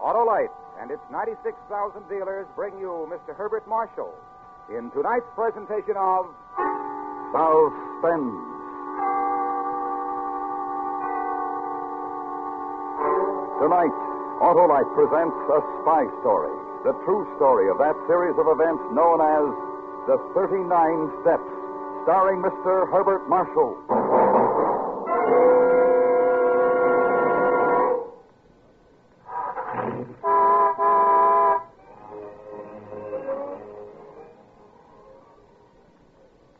Autolite and its 96,000 dealers bring you Mr. Herbert Marshall in tonight's presentation of Suspense. Tonight, Autolite presents a spy story, the true story of that series of events known as the 39 Steps, starring Mr. Herbert Marshall.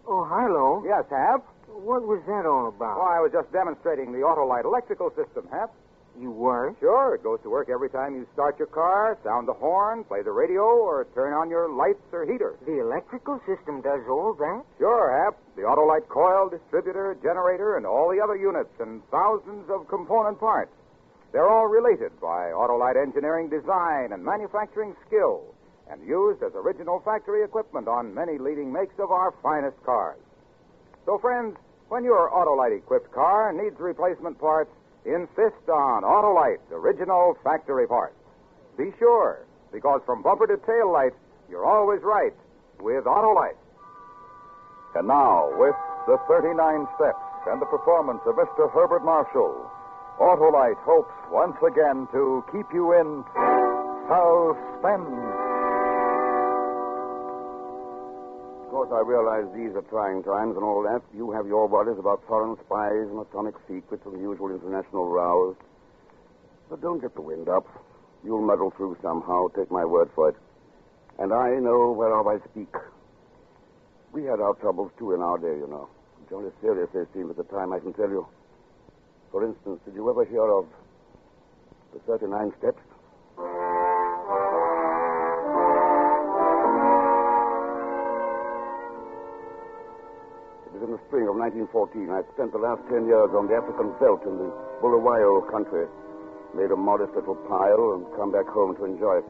Oh, hello. Yes, Hap? What was that all about? Oh, I was just demonstrating the Autolite electrical system, Hap. You were? Sure, it goes to work every time you start your car, sound the horn, play the radio, or turn on your lights or heater. The electrical system does all that? Sure, Hap. The Autolite coil, distributor, generator, and all the other units and thousands of component parts. They're all related by Autolite engineering design and manufacturing skill and used as original factory equipment on many leading makes of our finest cars. So, friends, when your Autolite-equipped car needs replacement parts, insist on Autolite original factory parts. Be sure, because from bumper to tail light, you're always right with Autolite. And now, with the 39 Steps and the performance of Mr. Herbert Marshall, Autolite hopes once again to keep you in suspense. Of course, I realize these are trying times and all that. You have your worries about foreign spies and atomic secrets and the usual international rows. But don't get the wind up. You'll muddle through somehow, take my word for it. And I know whereof I speak. We had our troubles, too, in our day, you know. Jolly serious they seemed at the time, I can tell you. For instance, did you ever hear of the 39 Steps? In the spring of 1914, I spent the last 10 years on the African veldt in the Bulawayo country. Made a modest little pile and come back home to enjoy it.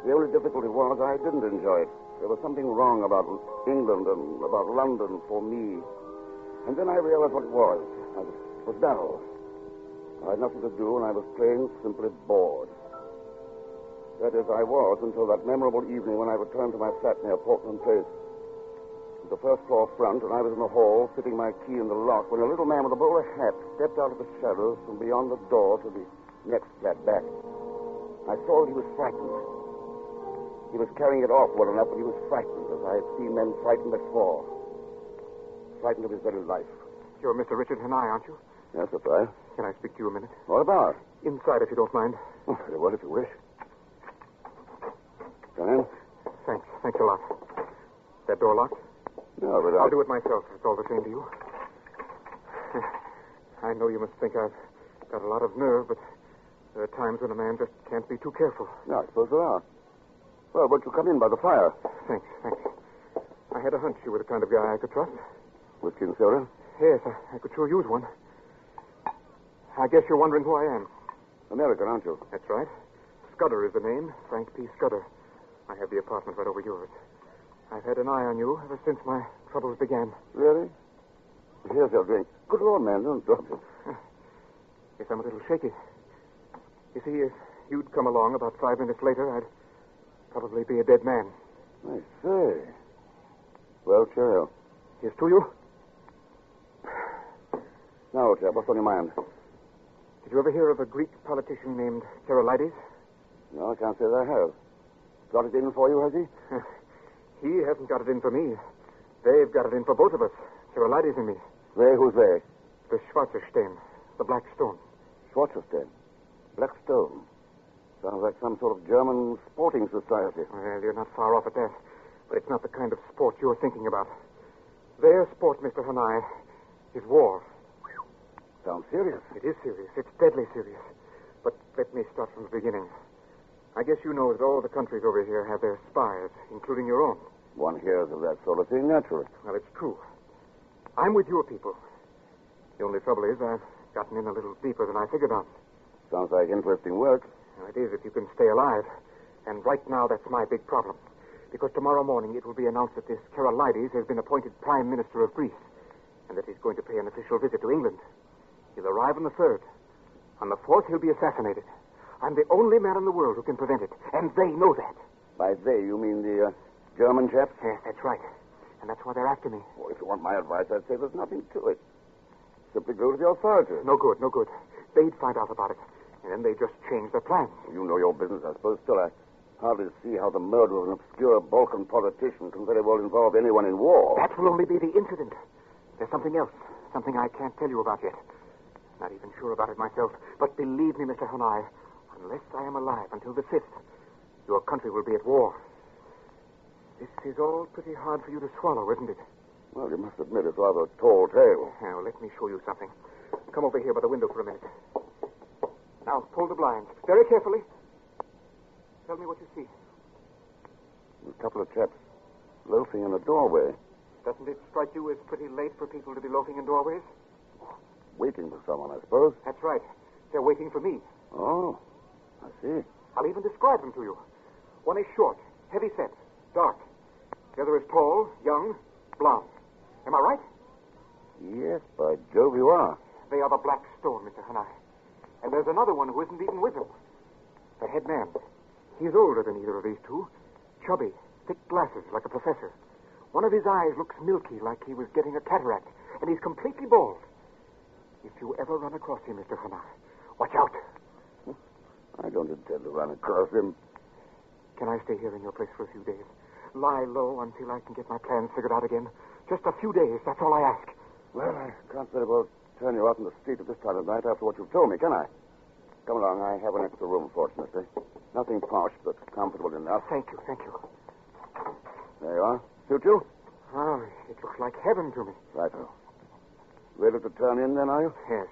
The only difficulty was I didn't enjoy it. There was something wrong about England and about London for me. And then I realized what it was. It was dull. I had nothing to do, and I was plain, simply bored. That is, I was until that memorable evening when I returned to my flat near Portland Place. The first floor front, and I was in the hall, fitting my key in the lock, when a little man with a bowler hat stepped out of the shadows from beyond the door to the next flat back. I saw that he was frightened. He was carrying it off well enough, but he was frightened, as I had seen men frightened before. Frightened of his very life. You're Mr. Richard Hanai, aren't you? Yes, that's right. Can I speak to you a minute? What about? Inside, if you don't mind. Oh, very well, if you wish. Come in. Thanks a lot. That door locked? No, but I'll do it myself, if it's all the same to you. I know you must think I've got a lot of nerve, but there are times when a man just can't be too careful. Yeah, I suppose there are. Well, won't you come in by the fire? Thanks. I had a hunch you were the kind of guy I could trust. Whiskey and soda? Yes, I could sure use one. I guess you're wondering who I am. American, aren't you? That's right. Scudder is the name. Frank P. Scudder. I have the apartment right over yours. I've had an eye on you ever since my troubles began. Really? Here's your drink. Good Lord, man, don't drop it. Guess I'm a little shaky. You see, if you'd come along about 5 minutes later, I'd probably be a dead man. I say. Well, cheerio. Here's to you. Now, chap, what's on your mind? Did you ever hear of a Greek politician named Keralides? No, I can't say that I have. Got it in for you, has he? He hasn't got it in for me. They've got it in for both of us, Keralides and me. They? Who's they? The Schwarzestein, the Black Stone. Schwarzestein? Black Stone? Sounds like some sort of German sporting society. Well, you're not far off at that. But it's not the kind of sport you're thinking about. Their sport, Mr. Hanai, is war. Sounds serious. It is serious. It's deadly serious. But let me start from the beginning. I guess you know that all the countries over here have their spies, including your own. One hears of that sort of thing naturally. Well, it's true. I'm with your people. The only trouble is I've gotten in a little deeper than I figured on. Sounds like interesting work. It is if you can stay alive. And right now, that's my big problem. Because tomorrow morning it will be announced that this Keralides has been appointed Prime Minister of Greece, and that he's going to pay an official visit to England. He'll arrive on the 3rd. On the 4th, he'll be assassinated. I'm the only man in the world who can prevent it, and they know that. By they, you mean the German chaps? Yes, that's right. And that's why they're after me. Well, if you want my advice, I'd say there's nothing to it. Simply go to the authorities. No good, no good. They'd find out about it, and then they'd just change their plans. You know your business, I suppose. Still, I hardly see how the murder of an obscure Balkan politician can very well involve anyone in war. That will only be the incident. There's something else, something I can't tell you about yet. Not even sure about it myself, but believe me, Mr. Hanai, unless I am alive until the 5th, your country will be at war. This is all pretty hard for you to swallow, isn't it? Well, you must admit it's rather a tall tale. Now, let me show you something. Come over here by the window for a minute. Now, pull the blinds. Very carefully. Tell me what you see. A couple of chaps loafing in a doorway. Doesn't it strike you as pretty late for people to be loafing in doorways? Waiting for someone, I suppose. That's right. They're waiting for me. Oh, I see. I'll even describe them to you. One is short, heavy set, dark. The other is tall, young, blonde. Am I right? Yes, by Jove, you are. They are the Black Stone, Mr. Hanai. And there's another one who isn't even with them. The head man. He's older than either of these two. Chubby, thick glasses like a professor. One of his eyes looks milky, like he was getting a cataract. And he's completely bald. If you ever run across him, Mr. Hanai, watch out. I don't intend to run across him. Can I stay here in your place for a few days? Lie low until I can get my plans figured out again. Just a few days, that's all I ask. Well, I can't very well turn you out in the street at this time of night after what you've told me, can I? Come along, I have an extra room, fortunately. Nothing posh, but comfortable enough. Thank you, thank you. There you are. Suit you? Oh, it looks like heaven to me. Right-o. Ready to turn in, then, are you? Yes.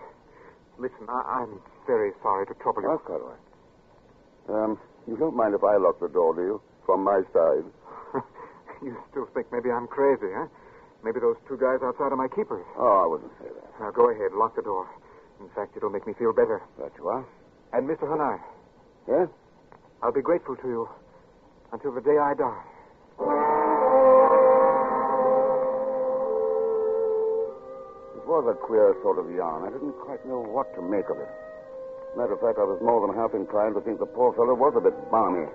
Listen, I'm very sorry to trouble you. Oh, quite all right. You don't mind if I lock the door, do you? From my side. You still think maybe I'm crazy, huh? Maybe those two guys outside are my keepers. Oh, I wouldn't say that. Now, go ahead. Lock the door. In fact, it'll make me feel better. Right you are. And, Mr. Hanai, Yes? I'll be grateful to you until the day I die. It was a queer sort of yarn. I didn't quite know what to make of it. Matter of fact, I was more than half inclined to think the poor fellow was a bit balmy.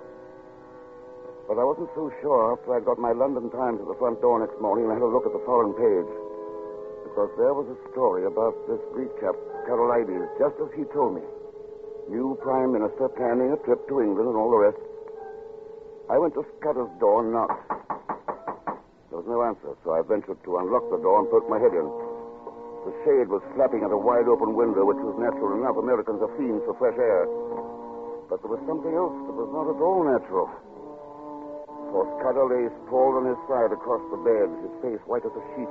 But I wasn't so sure after I got my London Times at the front door next morning and I had a look at the foreign page. Because there was a story about this Greek chap, Karolides, just as he told me. New Prime Minister planning a trip to England and all the rest. I went to Scudder's door and knocked. There was no answer, so I ventured to unlock the door and poke my head in. The shade was flapping at a wide-open window, which was natural enough. Americans are fiends for fresh air. But there was something else that was not at all natural. For Scudder lay sprawled on his side across the bed, his face white as a sheet,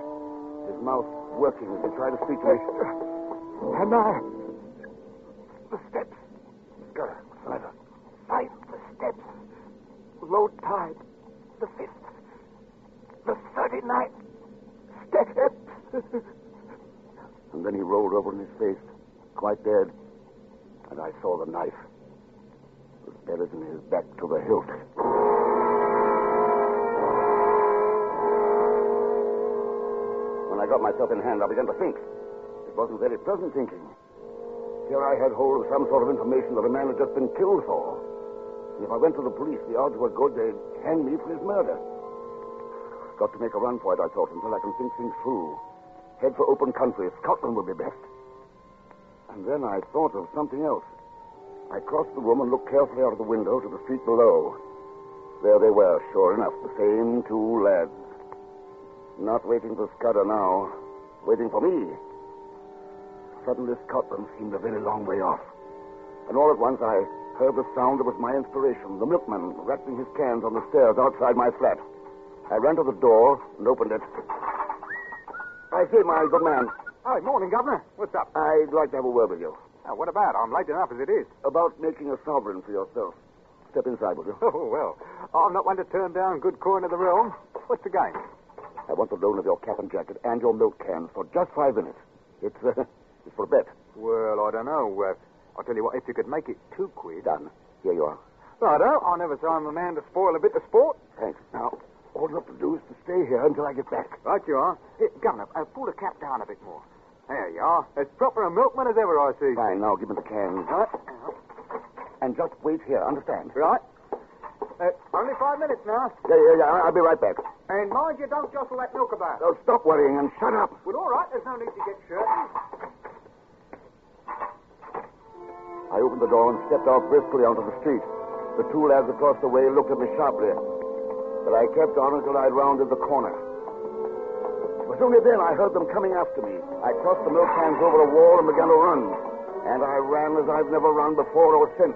his mouth working as he tried to speak to me. Hanai! The steps. Scudder, what's the matter? Find the steps. Low tide. The 5th. The 39th. Steps. And then he rolled over on his face, quite dead. And I saw the knife. It was buried in his back to the hilt. When I got myself in hand, I began to think. It wasn't very pleasant thinking. Here I had hold of some sort of information that a man had just been killed for. And if I went to the police, the odds were good they'd hang me for his murder. Got to make a run for it, I thought, until I can think things through. Head for open country. Scotland would be best. And then I thought of something else. I crossed the room and looked carefully out of the window to the street below. There they were, sure enough, the same two lads. Not waiting for Scudder now. Waiting for me. Suddenly Scotland seemed a very long way off. And all at once I heard the sound that was my inspiration. The milkman rattling his cans on the stairs outside my flat. I ran to the door and opened it. I say, my good man. Hi, morning, Governor. What's up? I'd like to have a word with you. What about? I'm late enough as it is. About making a sovereign for yourself. Step inside, will you? Oh, well, I'm not one to turn down good coin of the realm. What's the game? I want the loan of your cap and jacket and your milk cans for just 5 minutes. It's for a bet. Well, I don't know. I'll tell you what, if you could make it £2. Done. Here you are. Righto. I never saw I'm a man to spoil a bit of sport. Thanks. Now, all you have to do is to stay here until I get back. Right you are. Here, Governor, pull the cap down a bit more. There you are. As proper a milkman as ever I see. Fine. Now give me the cans. Right. and just wait here, understand? Right. Only 5 minutes now. Yeah. I'll be right back. And mind you don't jostle that milk about. Oh, stop worrying and shut up. Well, all right. There's no need to get shirty. I opened the door and stepped out briskly onto the street. The two lads across the way looked at me sharply, but I kept on until I'd rounded the corner. It was only then I heard them coming after me. I tossed the milk cans over a wall and began to run. And I ran as I've never run before or since.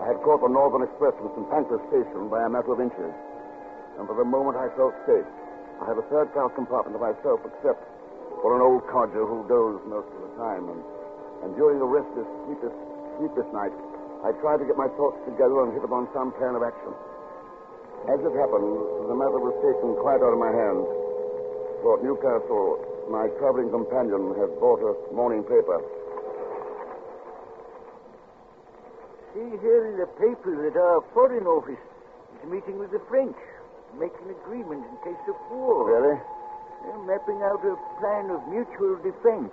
I had caught the Northern Express from St. Pancras Station by a matter of inches. And for the moment I felt safe. I had a third-class compartment to myself, except for an old codger who dozed most of the time. And during the restless, sleepless night, I tried to get my thoughts together and hit upon some plan of action. As it happened, the matter was taken quite out of my hands. For at Newcastle, my traveling companion had bought a morning paper. See here in the paper that our Foreign Office is meeting with the French, making agreement in case of war. Really? They're mapping out a plan of mutual defense,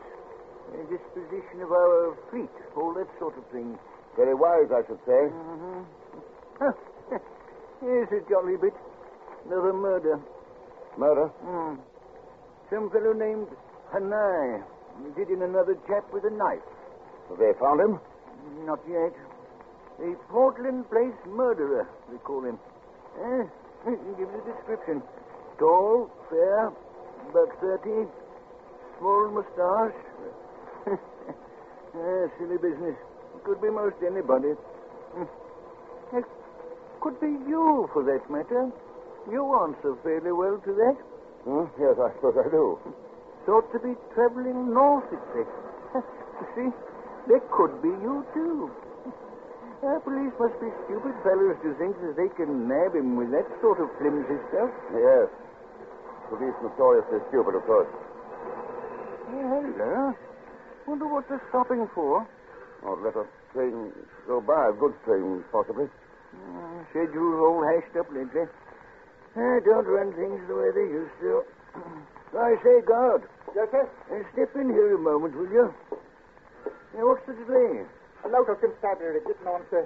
disposition of our fleet, all that sort of thing. Very wise, I should say. Huh. Here's a jolly bit. Another murder. Murder? Some fellow named Hanai. He did in another chap with a knife. Have they found him? Not yet. The Portland Place murderer, they call him. Give you the description. Tall, fair, about 30, small moustache. Silly business. Could be most anybody. It could be you, for that matter. You answer fairly well to that. Yes, I suppose I do. Thought to be traveling north, it said. You see, that could be you, too. Police must be stupid fellows to think that they can nab him with that sort of flimsy stuff. Yes. Police notoriously stupid, of course. Hello. Wonder what they're stopping for. Or let a train go by, a goods train, possibly. Schedule's all hashed up lately. Don't run things the way they used to. I say, guard. Yes, sir? Step in here a moment, will you? What's the delay? A local constabulary getting on to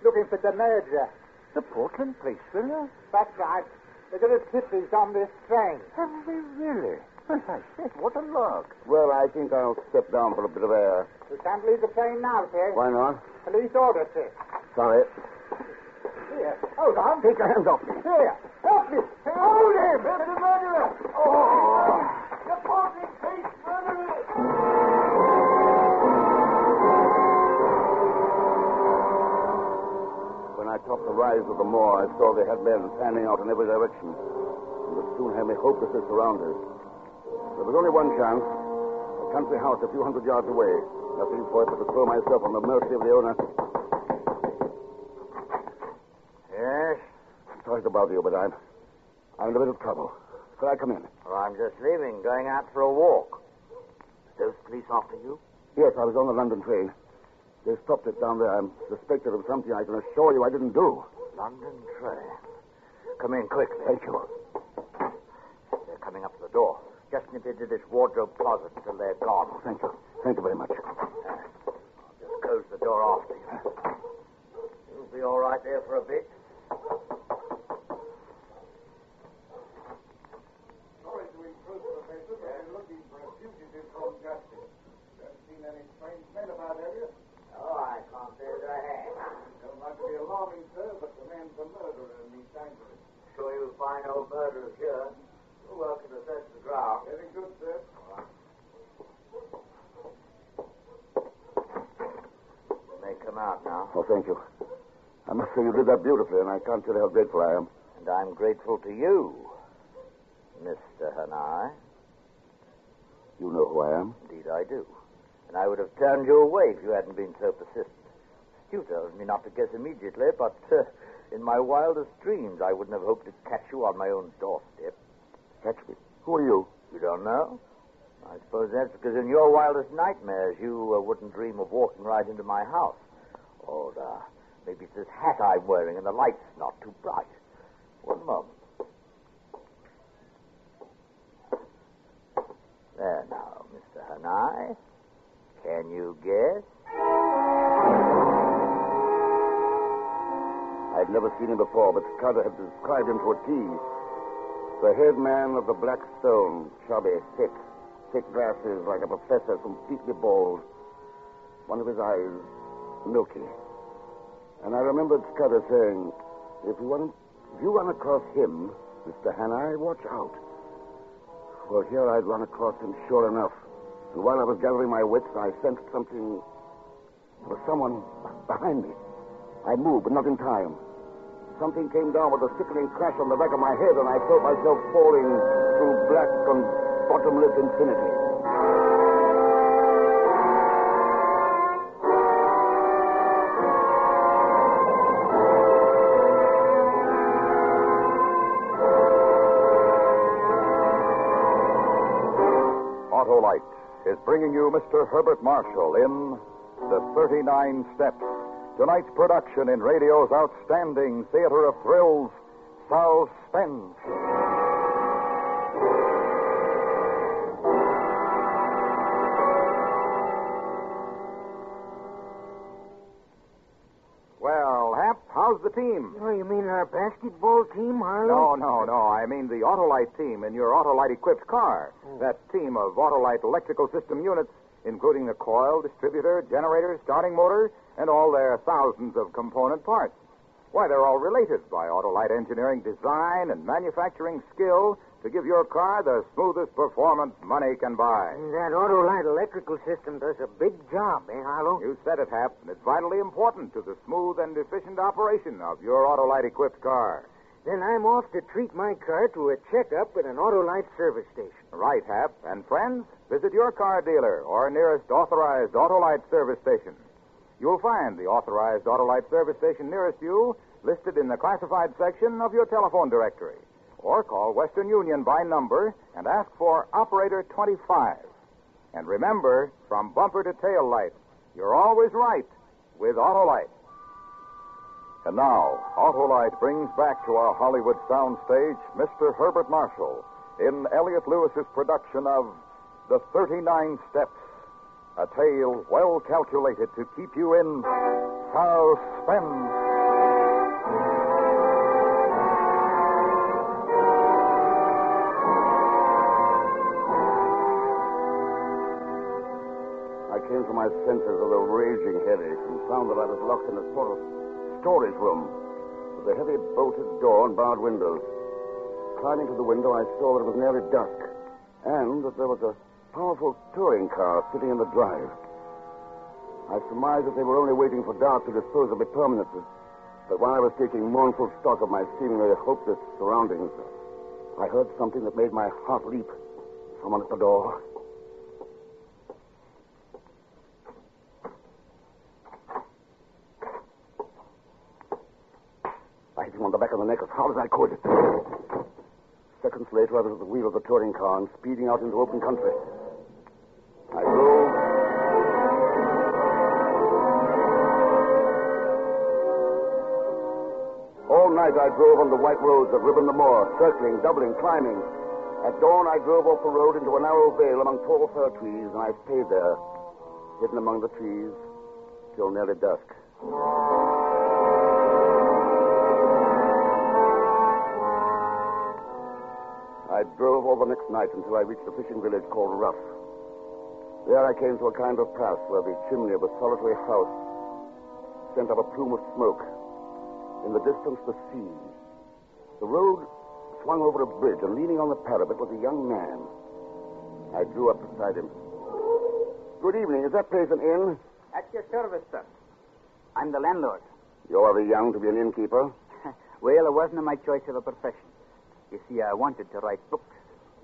looking for the murderer. The Portland Place fellow? That's right. They're going to tip these on this train. Have they really? I said, what a lark. Well, I think I'll step down for a bit of air. We can't leave the train now, sir. Why not? Police order, sir. Sorry. Here. Hold on. Take your hands off me. Here. Help me. Hold him. It's the murderer. Oh! The Portland Place murderer. When I topped the rise of the moor, I saw they had men fanning out in every direction. They would soon have me hopelessly surrounded. There was only one chance. A country house a few hundred yards away. Nothing for it but to throw myself on the mercy of the owner. Yes? Sorry to bother you, but I'm in a bit of trouble. Could I come in? Well, I'm just leaving, going out for a walk. Those police after you? Yes, I was on the London train. They stopped it down there. I'm suspected of something I can assure you I didn't do. London train. Come in quickly. Thank you. They're coming up to the door. Just nip into this wardrobe closet until they're gone. Thank you. Thank you very much. I'll just close the door after you. You'll be all right there for a bit. Sorry to intrude, Professor, but we're looking for a fugitive from justice. Haven't seen any strange men about, have you? Oh, I can't say that I have. Don't like to be alarming, sir, but the man's a murderer in East Anglia. Sure you'll find no murderers here. We're welcome to search the ground. Very good, sir. You may come out now. Oh, thank you. I must say you did that beautifully, and I can't tell you how grateful I am. And I'm grateful to you, Mr. Hanai. You know who I am. Indeed I do. And I would have turned you away if you hadn't been so persistent. Astute of me not to guess immediately, but in my wildest dreams I wouldn't have hoped to catch you on my own doorstep. Catch me. Who are you? You don't know? I suppose that's because in your wildest nightmares you wouldn't dream of walking right into my house. Or Maybe it's this hat I'm wearing and the light's not too bright. One moment. There now, Mr. Hanai. Can you guess? I'd never seen him before, but Scudder had described him to a T. The head man of the Black Stone, chubby, thick glasses like a professor, completely bald. One of his eyes, milky. And I remembered Scudder saying, if you run across him, Mr. Hanai, watch out. Well, here I'd run across him sure enough. And while I was gathering my wits, I sensed something. There was someone behind me. I moved, but not in time. Something came down with a sickening crash on the back of my head, and I felt myself falling through black and bottomless infinity. Autolite is bringing you Mr. Herbert Marshall in The 39 Steps. Tonight's production in radio's outstanding theater of thrills, Suspense. Well, Hap, how's the team? Oh, you mean our basketball team, Harlow? No. I mean the Autolite team in your Autolite-equipped car. That team of Autolite electrical system units, including the coil, distributor, generator, starting motor, and all their thousands of component parts. Why, they're all related by Autolite engineering design and manufacturing skill to give your car the smoothest performance money can buy. That Autolite electrical system does a big job, Harlow? You said it, Hap, and it's vitally important to the smooth and efficient operation of your Autolite-equipped car. Then I'm off to treat my car to a checkup at an Autolite service station. Right, Hap. And friends, visit your car dealer or nearest authorized Autolite service station. You'll find the authorized Autolite service station nearest you listed in the classified section of your telephone directory. Or call Western Union by number and ask for Operator 25. And remember, from bumper to tail light, you're always right with Autolite. And now, Autolite brings back to our Hollywood soundstage Mr. Herbert Marshall in Elliott Lewis's production of The 39 Steps, a tale well calculated to keep you in suspense. I came to my senses with a raging headache and found that I was locked in a sort of storage room with a heavy bolted door and barred windows. Climbing to the window, I saw that it was nearly dusk and that there was a powerful touring car sitting in the drive. I surmised that they were only waiting for dark to dispose of me permanently. But while I was taking mournful stock of my seemingly hopeless surroundings, I heard something that made my heart leap. Someone at the door. I hit him on the back of the neck as hard as I could. Seconds later, I was at the wheel of the touring car and speeding out into open country. I drove. All night I drove on the white roads that ribbon the moor, circling, doubling, climbing. At dawn, I drove off the road into a narrow vale among tall fir trees, and I stayed there, hidden among the trees, till nearly dusk. I drove all the next night until I reached a fishing village called Ruff. There I came to a kind of pass where the chimney of a solitary house sent up a plume of smoke. In the distance, the sea. The road swung over a bridge, and leaning on the parapet was a young man. I drew up beside him. Good evening. Is that place an inn? At your service, sir. I'm the landlord. You're very young to be an innkeeper. Well, it wasn't my choice of a profession. You see, I wanted to write books.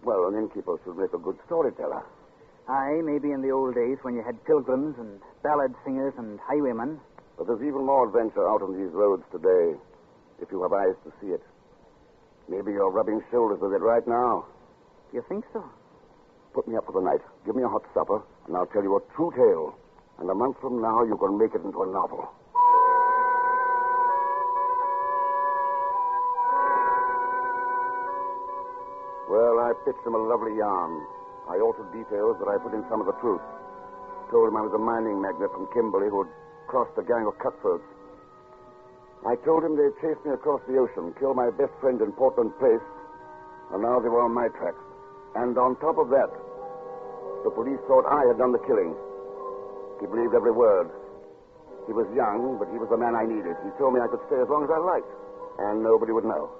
Well, an innkeeper should make a good storyteller. Aye, maybe in the old days when you had pilgrims and ballad singers and highwaymen. But there's even more adventure out on these roads today, if you have eyes to see it. Maybe you're rubbing shoulders with it right now. You think so? Put me up for the night. Give me a hot supper, and I'll tell you a true tale. And a month from now, you can make it into a novel. I pitched him a lovely yarn. I altered details, but I put in some of the truth. Told him I was a mining magnate from Kimberley who had crossed a gang of cutthroats. I told him they'd chased me across the ocean, killed my best friend in Portland Place, and now they were on my tracks. And on top of that, the police thought I had done the killing. He believed every word. He was young, but he was the man I needed. He told me I could stay as long as I liked, and nobody would know.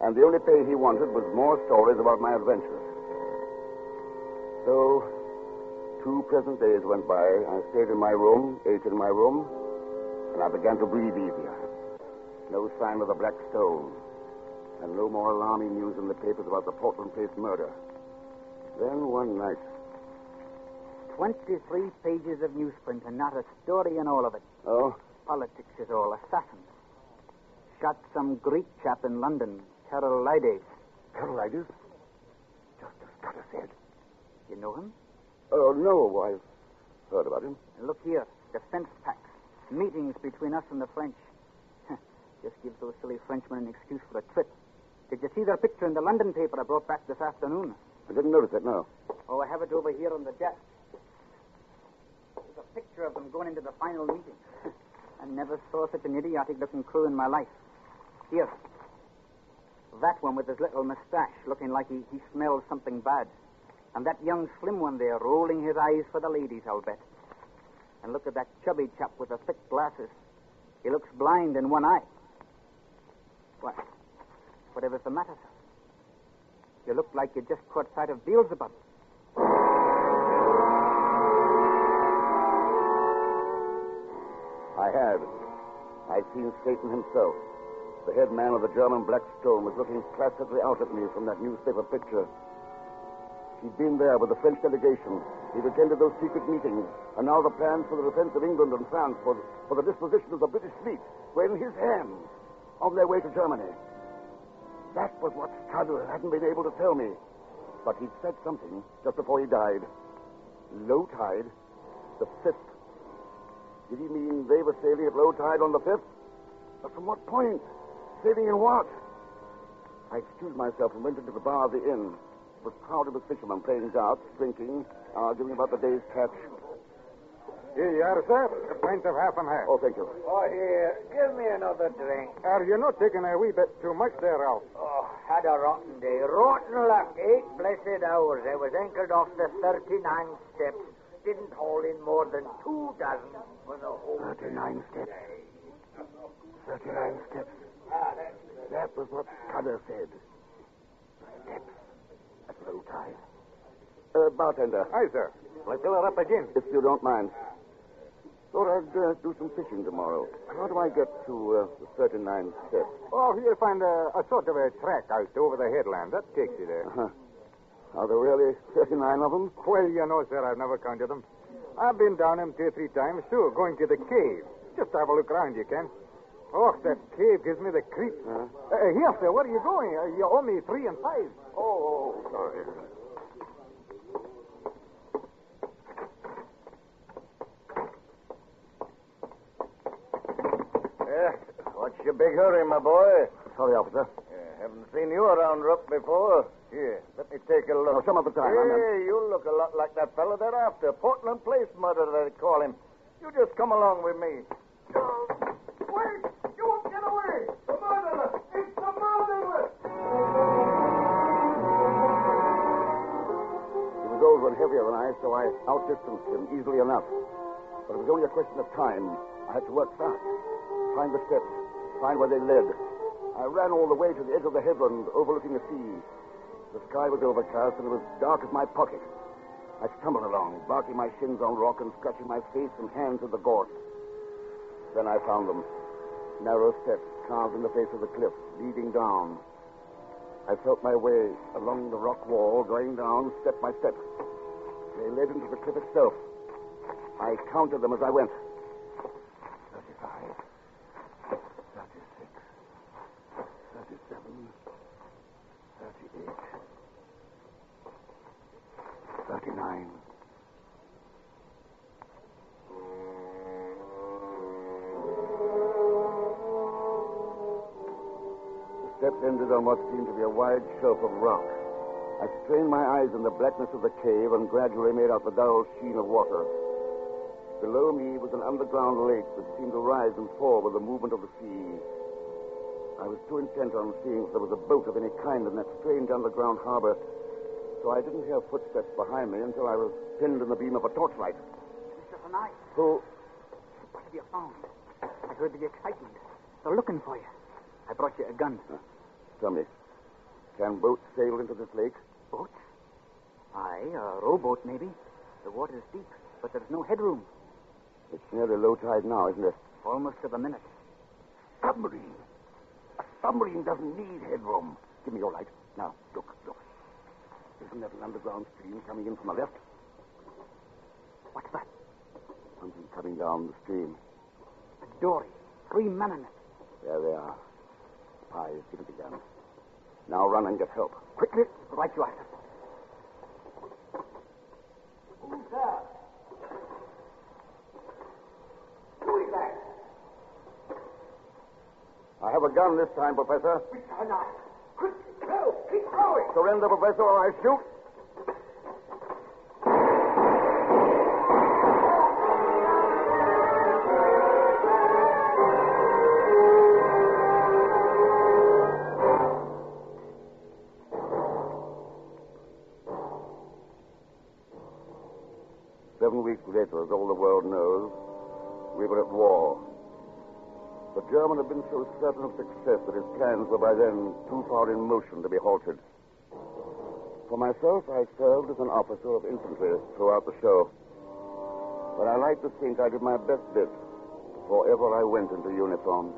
And the only pay he wanted was more stories about my adventures. So, 2 pleasant days went by. I stayed in my room, ate in my room, and I began to breathe easier. No sign of the Black Stone, and no more alarming news in the papers about the Portland Place murder. Then one night... 23 pages of newsprint and not a story in all of it. Oh? Politics is all. Assassins. Shot some Greek chap in London, Karolides. Karolides? Just as Scudder said. You know him? Oh, no, I've heard about him. And look here, defense packs. Meetings between us and the French. Just gives those silly Frenchmen an excuse for a trip. Did you see their picture in the London paper I brought back this afternoon? I didn't notice it, no. Oh, I have it over here on the desk. There's a picture of them going into the final meeting. I never saw such an idiotic-looking crew in my life. Here. That one with his little mustache, looking like he smells something bad. And that young slim one there, rolling his eyes for the ladies, I'll bet. And look at that chubby chap with the thick glasses. He looks blind in one eye. What? Whatever's the matter, sir? You look like you just caught sight of Beelzebub. I had. I'd seen Satan himself. The head man of the German Black Stone was looking placidly out at me from that newspaper picture. He'd been there with the French delegation. He'd attended those secret meetings. And now the plans for the defense of England and France for the disposition of the British fleet were in his hands on their way to Germany. That was what Scudder hadn't been able to tell me. But he'd said something just before he died. Low tide, the 5th. Did he mean they were sailing at low tide on the 5th? But from what point? Sailing in what? I excused myself and went into the bar of the inn. It was crowded with fishermen playing darts, drinking, arguing about the day's catch. Here you are, sir. A pint of half and half. Oh, thank you. Oh, here. Give me another drink. Are you not taking a wee bit too much there, Ralph? Oh, had a rotten day. Rotten luck. 8 blessed hours. I was anchored off the 39 steps. Didn't haul in more than 2 dozen for the whole 39 steps. 39 steps. That was what Scudder said. Steps at low tide. Bartender. Aye, sir. I'll fill her up again. If you don't mind. Thought I'd do some fishing tomorrow. How do I get to the 39 steps? Oh, you'll find a sort of a track out over the headland. That takes you there. Uh-huh. Are there really 39 of them? Well, you know, sir, I've never counted them. I've been down them 2 or 3 times, too, going to the cave. Just have a look around, you can. Oh, that cave gives me the creeps. Here, sir, where are you going? You owe me 3 and 5. Oh, sorry. What's your big hurry, my boy? Sorry, officer. Haven't seen you around Rook before. Here, let me take a look. Oh, some other time. Hey, you look a lot like that fella they're after. Portland Place murder, they call him. You just come along with me. Wait! You won't get away! The murderer! It's the murderer! He was older and heavier than I, so I outdistanced him easily enough. But it was only a question of time. I had to work fast. Find the steps. Find where they led. I ran all the way to the edge of the headland, overlooking the sea. The sky was overcast, and it was dark as my pocket. I stumbled along, barking my shins on rock and scratching my face and hands in the gorse. Then I found them. Narrow steps carved in the face of the cliff, leading down. I felt my way along the rock wall, going down step by step. They led into the cliff itself. I counted them as I went. 35, 36, 37, 38, 39. The steps ended on what seemed to be a wide shelf of rock. I strained my eyes in the blackness of the cave and gradually made out the dull sheen of water. Below me was an underground lake that seemed to rise and fall with the movement of the sea. I was too intent on seeing if there was a boat of any kind in that strange underground harbor, so I didn't hear footsteps behind me until I was pinned in the beam of a torchlight. Mr. Hanai. Who? What have you found? I heard the excitement. They're looking for you. I brought you a gun. Tell me, can boats sail into this lake? Boats? Aye, a rowboat, maybe. The water's deep, but there's no headroom. It's nearly low tide now, isn't it? Almost to the minute. Submarine. A submarine doesn't need headroom. Give me your light. Now, look. Isn't that an underground stream coming in from the left? What's that? Something coming down the stream. A dory. 3 men in it. There they are. Spies, give it again. Now run and get help. Quickly. Right you are. Who's there? Who is that? I have a gun this time, Professor. Mr. Hanai. Quick, go. Keep going. Surrender, Professor, or I shoot. 7 weeks later, as all the world knows, we were at war. The German had been so certain of success that his plans were by then too far in motion to be halted. For myself, I served as an officer of infantry throughout the show. But I like to think I did my best bit before ever I went into uniform.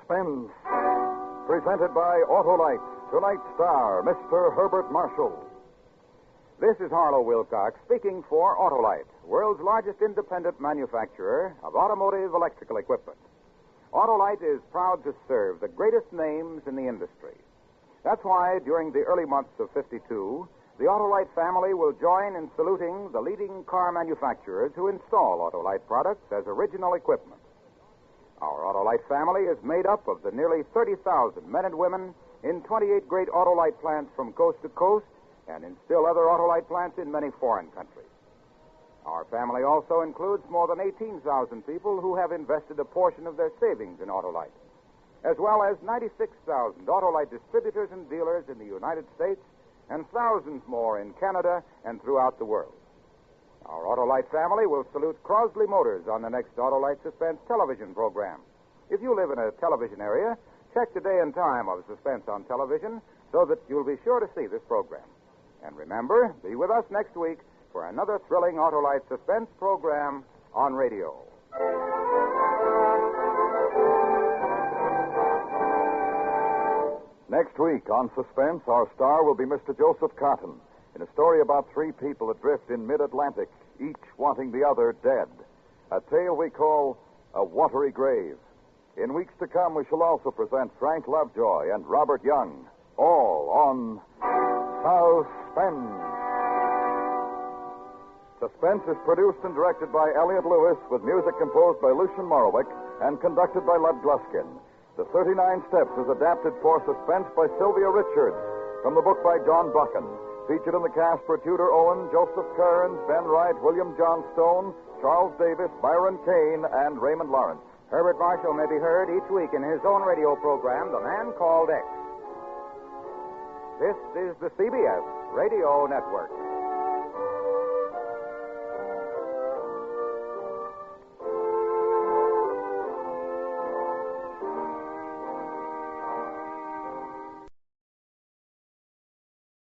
Suspense, presented by Autolite, tonight's star, Mr. Herbert Marshall. This is Harlow Wilcox speaking for Autolite, world's largest independent manufacturer of automotive electrical equipment. Autolite is proud to serve the greatest names in the industry. That's why, during the early months of '52, the Autolite family will join in saluting the leading car manufacturers who install Autolite products as original equipment. Our Autolite family is made up of the nearly 30,000 men and women in 28 great Autolite plants from coast to coast and in still other Autolite plants in many foreign countries. Our family also includes more than 18,000 people who have invested a portion of their savings in Autolite, as well as 96,000 Autolite distributors and dealers in the United States and thousands more in Canada and throughout the world. Our Autolite family will salute Crosley Motors on the next Autolite Suspense television program. If you live in a television area, check the day and time of Suspense on television so that you'll be sure to see this program. And remember, be with us next week for another thrilling Autolite Suspense program on radio. Next week on Suspense, our star will be Mr. Joseph Cotton in a story about 3 people adrift in mid-Atlantic, each wanting the other dead. A tale we call A Watery Grave. In weeks to come, we shall also present Frank Lovejoy and Robert Young, all on Suspense. Suspense is produced and directed by Elliot Lewis, with music composed by Lucian Morowick and conducted by Lud Gluskin. The 39 Steps is adapted for Suspense by Sylvia Richards from the book by John Buchan. Featured in the cast were Tudor Owen, Joseph Kearns, Ben Wright, William Johnstone, Charles Davis, Byron Kane, and Raymond Lawrence. Herbert Marshall may be heard each week in his own radio program, The Man Called X. This is the CBS Radio Network.